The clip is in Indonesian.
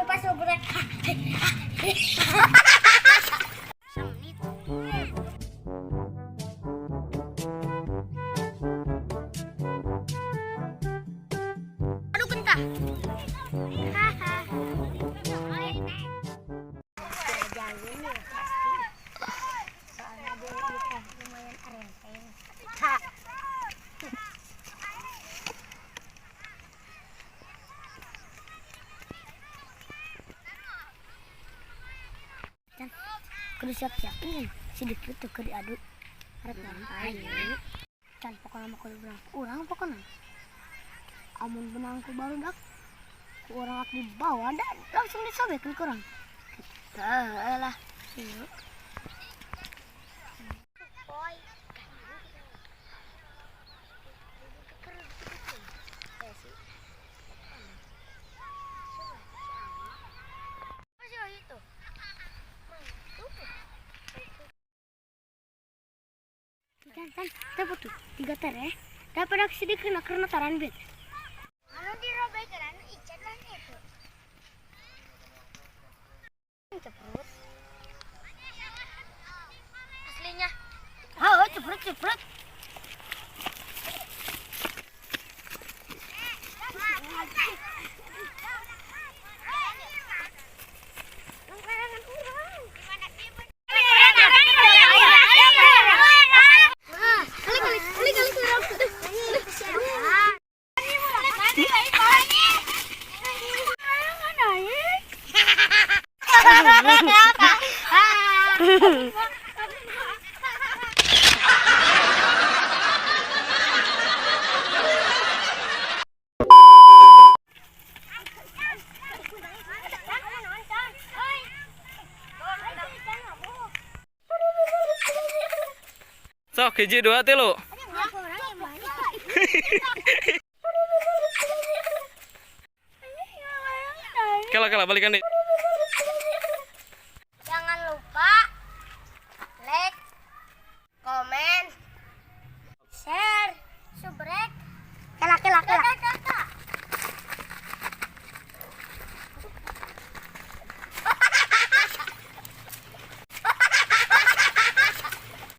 pas berat. Aduh kentah. Soalnya dia lumayan renteng. Dan kudu siap-siapin sedikit tuh ke diaduk harap ayo dan pokoknya mah kudu benang urang pokoknya amun benangku baru dak ku urang aku dibawa dan langsung disobekin ke urang lah yuk kan dapat tuh 3 ter ya dapat aku sedikit nak karena taran bet anu dirobek kan icat lah itu ceprut aslinya oh ceprut Sok hiji 2 3. Kala balikan deh.